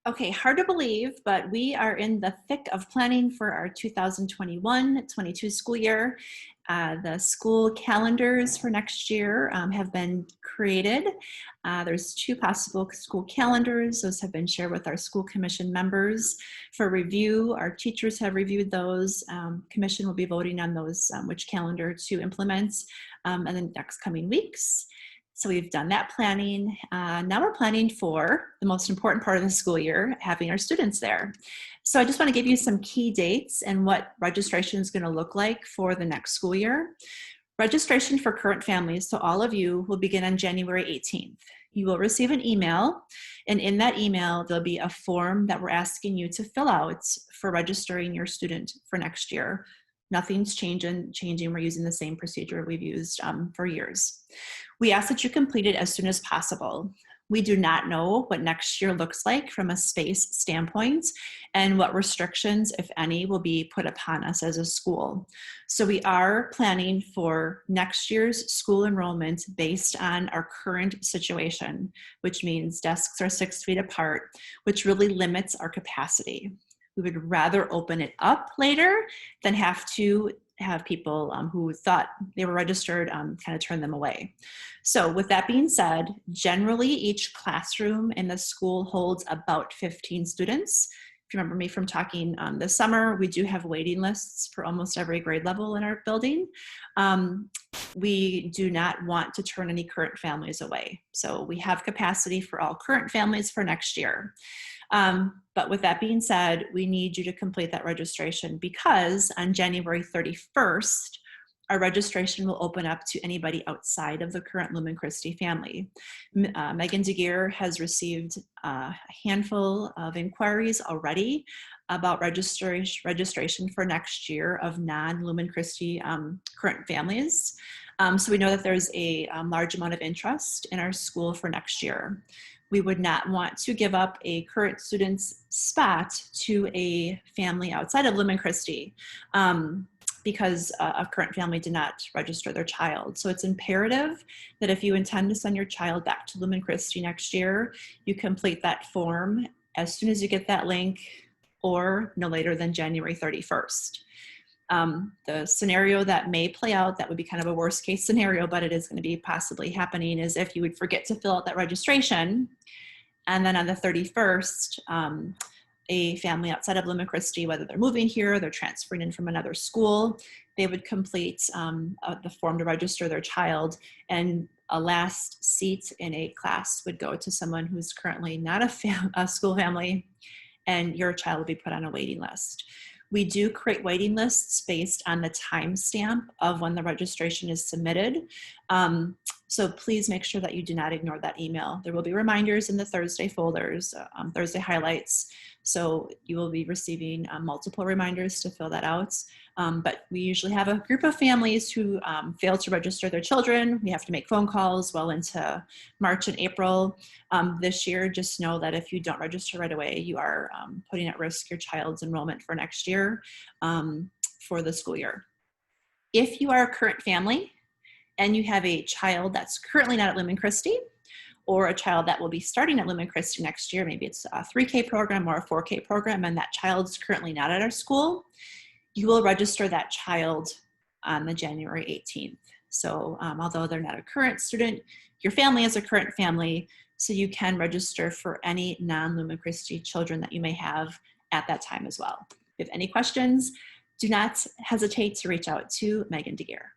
Okay, hard to believe, but we are in the thick of planning for our 2021-22 school year. The school calendars for next year have been created. There's two possible school calendars. Those have been shared with our school commission members for review. Our teachers have reviewed those. Commission will be voting on those, which calendar to implement in the next coming weeks. So we've done that planning. Now we're planning for the most important part of the school year, having our students there. So I just want to give you some key dates and what registration is going to look like for the next school year. Registration for current families, so all of you, will begin on January 18th. You will receive an email, and in that email, there'll be a form that we're asking you to fill out for registering your student for next year. Nothing's changing. We're using the same procedure we've used for years. We ask that you complete it as soon as possible. We do not know what next year looks like from a space standpoint and what restrictions, if any, will be put upon us as a school. So we are planning for next year's school enrollment based on our current situation, which means desks are 6 feet apart, which really limits our capacity. We would rather open it up later than have to have people who thought they were registered kind of turn them away. So with that being said, generally each classroom in the school holds about 15 students. If you remember me from talking this summer, we do have waiting lists for almost every grade level in our building. We do not want to turn any current families away. So we have capacity for all current families for next year. But with that being said, we need you to complete that registration because on January 31st, our registration will open up to anybody outside of the current Lumen Christi family. Megan DeGeer has received a handful of inquiries already about registration for next year of non-Lumen Christi current families. So we know that there's a large amount of interest in our school for next year. We would not want to give up a current student's spot to a family outside of Lumen Christi because a current family did not register their child. So it's imperative that if you intend to send your child back to Lumen Christi next year, you complete that form as soon as you get that link or no later than January 31st. The scenario that may play out, that would be kind of a worst case scenario, but it is going to be possibly happening, is if you would forget to fill out that registration, and then on the 31st, a family outside of Lumen Christi, whether they're moving here, they're transferring in from another school, they would complete the form to register their child, and a last seat in a class would go to someone who's currently not a school family, and your child would be put on a waiting list. We do create waiting lists based on the timestamp of when the registration is submitted. So please make sure that you do not ignore that email. There will be reminders in the Thursday folders, Thursday highlights. So you will be receiving multiple reminders to fill that out. But we usually have a group of families who fail to register their children. We have to make phone calls well into March and April. This year, just know that if you don't register right away, you are putting at risk your child's enrollment for next year for the school year. If you are a current family and you have a child that's currently not at Lumen Christi, or a child that will be starting at Lumen Christi next year, maybe it's a 3K program or a 4K program, and that child's currently not at our school, you will register that child on the January 18th. So although they're not a current student, your family is a current family, so you can register for any non-Lumen Christi children that you may have at that time as well. If you have any questions, do not hesitate to reach out to Megan DeGeer.